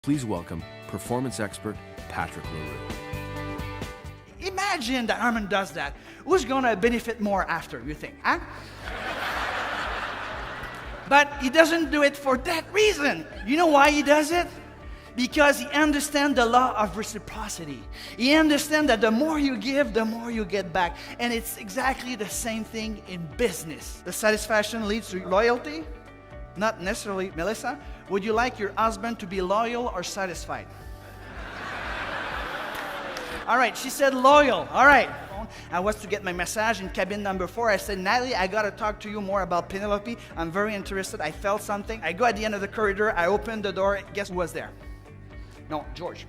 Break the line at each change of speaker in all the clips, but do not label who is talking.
Please welcome performance expert Patrick Leroux.
Imagine that Armand does that. Who's going to benefit more after, you think? Huh? But he doesn't do it for that reason. You know why he does it? Because he understands the law of reciprocity. He understands that the more you give, the more you get back. And it's exactly the same thing in business. The satisfaction leads to loyalty. Not necessarily. Melissa, would you like your husband to be loyal or satisfied? All right, she said loyal. All right. I was to get my massage in cabin number 4. I said, Natalie, I got to talk to you more about Penelope. I'm very interested. I felt something. I go at the end of the corridor. I opened the door. Guess who was there? No, George.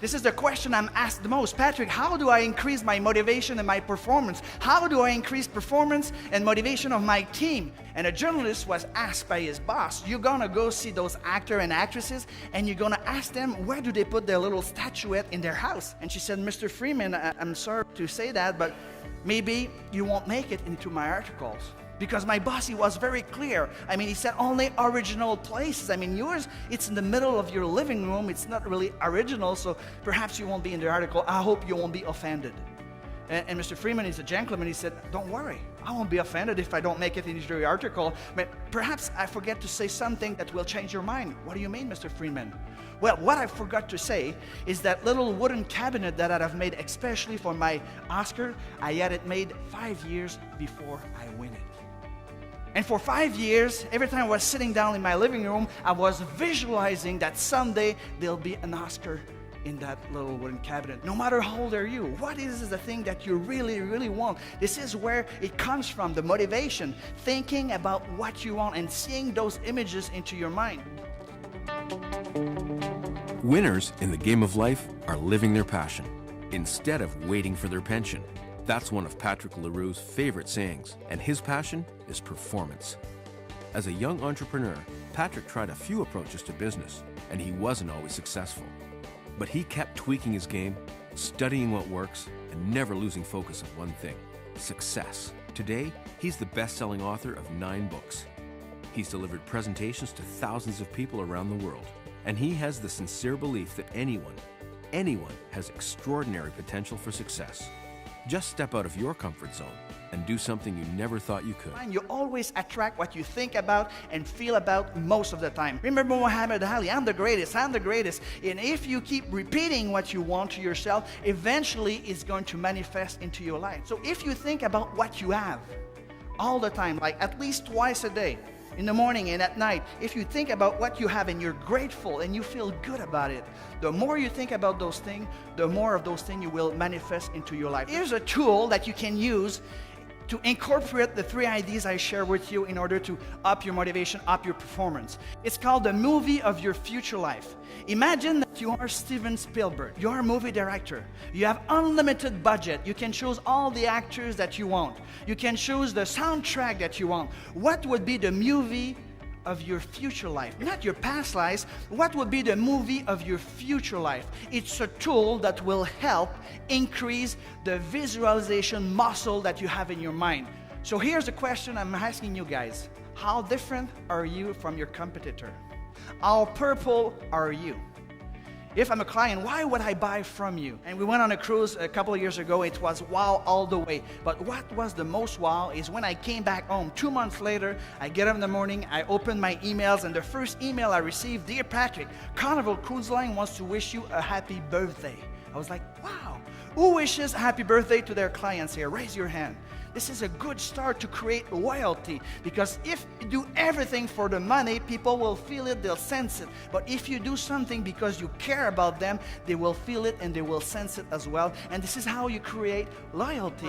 This is the question I'm asked the most. Patrick, how do I increase my motivation and my performance? How do I increase performance and motivation of my team? And a journalist was asked by his boss, you're going to go see those actors and actresses and you're going to ask them where do they put their little statuette in their house? And she said, Mr. Freeman, I'm sorry to say that, but maybe you won't make it into my articles. Because my boss, he was very clear. I mean, he said only original places. I mean, yours, it's in the middle of your living room. It's not really original, so perhaps you won't be in the article. I hope you won't be offended. And Mr. Freeman is a gentleman. He said, don't worry. I won't be offended if I don't make it into the article. But perhaps I forget to say something that will change your mind. What do you mean, Mr. Freeman? Well, what I forgot to say is that little wooden cabinet that I've made especially for my Oscar, I had it made 5 years before I win it. And for 5 years, every time I was sitting down in my living room, I was visualizing that someday there'll be an Oscar in that little wooden cabinet. No matter how old are you, what is the thing that you really, really want? This is where it comes from, the motivation, thinking about what you want and seeing those images into your mind.
Winners in the game of life are living their passion instead of waiting for their pension. That's one of Patrick Leroux's favorite sayings, and his passion is performance. As a young entrepreneur, Patrick tried a few approaches to business, and he wasn't always successful. But he kept tweaking his game, studying what works, and never losing focus of one thing: success. Today, he's the best-selling author of 9 books. He's delivered presentations to thousands of people around the world, and he has the sincere belief that anyone has extraordinary potential for success. Just step out of your comfort zone and do something you never thought you could.
You always attract what you think about and feel about most of the time. Remember Muhammad Ali, I'm the greatest, I'm the greatest. And if you keep repeating what you want to yourself, eventually it's going to manifest into your life. So if you think about what you have all the time, like at least twice a day, in the morning and at night, if you think about what you have and you're grateful and you feel good about it, the more you think about those things, the more of those things you will manifest into your life. Here's a tool that you can use to incorporate the 3 ideas I share with you in order to up your motivation, up your performance. It's called the movie of your future life. Imagine that you are Steven Spielberg. You are a movie director. You have unlimited budget. You can choose all the actors that you want. You can choose the soundtrack that you want. What would be the movie of your future life? Not your past life. What would be the movie of your future life? It's a tool that will help increase the visualization muscle that you have in your mind. So here's the question I'm asking you guys. How different are you from your competitor? How purple are you? If I'm a client, why would I buy from you? And we went on a cruise a couple of years ago. It was wow all the way. But what was the most wow is when I came back home 2 months later, I get up in the morning, I open my emails, and the first email I received, Dear Patrick, Carnival Cruise Line wants to wish you a happy birthday. I was like, wow. Who wishes a happy birthday to their clients here? Raise your hand. This is a good start to create loyalty, because if you do everything for the money, people will feel it, they'll sense it. But if you do something because you care about them, they will feel it and they will sense it as well. And this is how you create loyalty.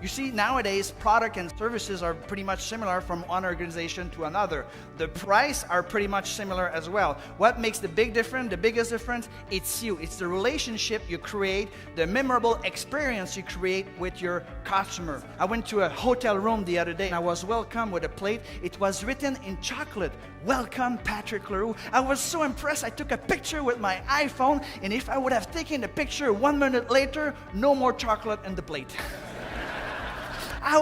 You see, nowadays, product and services are pretty much similar from one organization to another. The price are pretty much similar as well. What makes the big difference, the biggest difference? It's you. It's the relationship you create, the memorable experience you create with your customer. I went to a hotel room the other day and I was welcomed with a plate. It was written in chocolate, "Welcome Patrick Leroux." I was so impressed. I took a picture with my iPhone, and if I would have taken the picture 1 minute later, no more chocolate in the plate.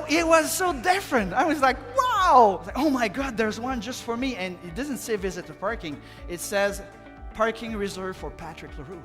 It was so different. I was like, wow, wow. I was like, oh my God, there's one just for me. And it doesn't say visit the parking. It says parking reserved for Patrick Leroux.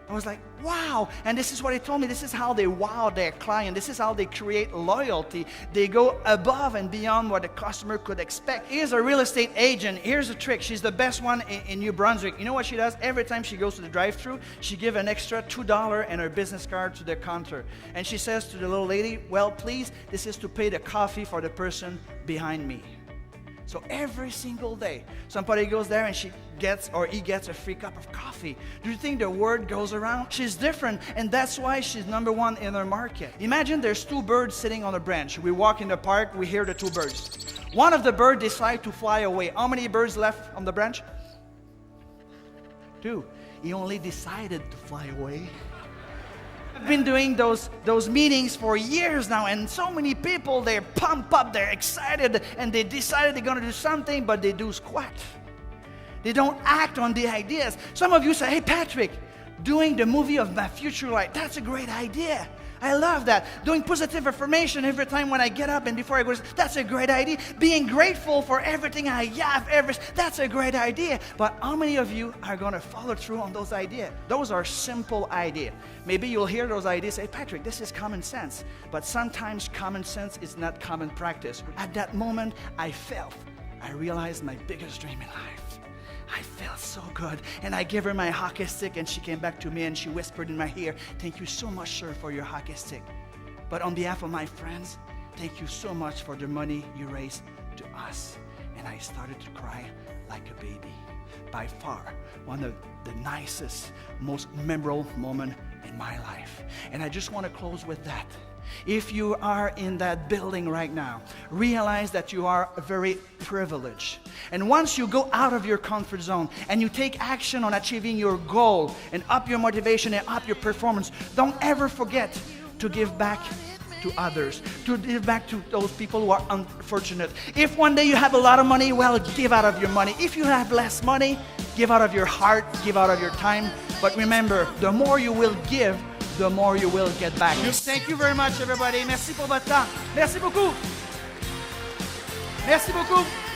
I was like, wow. And this is what he told me. This is how they wow their client. This is how they create loyalty. They go above and beyond what the customer could expect. Here's a real estate agent. Here's a trick. She's the best one in New Brunswick. You know what she does? Every time she goes to the drive-thru, she gives an extra $2 and her business card to the counter. And she says to the little lady, well, please, this is to pay the coffee for the person behind me. So every single day, somebody goes there and he gets a free cup of coffee. Do you think the word goes around? She's different, and that's why she's number one in her market. Imagine there's two birds sitting on a branch. We walk in the park, we hear the two birds. One of the birds decides to fly away. How many birds left on the branch? Two. He only decided to fly away. I've been doing those meetings for years now, and so many people, they're pumped up, they're excited, and they decided they're going to do something, but they do squat. They don't act on the ideas. Some of you say, hey, Patrick, doing the movie of my future life, that's a great idea. I love that. Doing positive affirmation every time when I get up and before I go, that's a great idea. Being grateful for everything I have, that's a great idea. But how many of you are going to follow through on those ideas? Those are simple ideas. Maybe you'll hear those ideas and say, Patrick, this is common sense. But sometimes common sense is not common practice. At that moment, I realized my biggest dream in life. I felt so good, and I gave her my hockey stick, and she came back to me and she whispered in my ear, thank you so much, sir, for your hockey stick. But on behalf of my friends, thank you so much for the money you raised to us. And I started to cry like a baby. By far, one of the nicest, most memorable moments in my life. And I just want to close with that. If you are in that building right now, realize that you are very privileged. And once you go out of your comfort zone and you take action on achieving your goal and up your motivation and up your performance, don't ever forget to give back to others, to give back to those people who are unfortunate. If one day you have a lot of money, well, give out of your money. If you have less money, give out of your heart, give out of your time. But remember, the more you will give, the more you will get back. Thank you very much, everybody. Merci pour votre temps. Merci beaucoup. Merci beaucoup.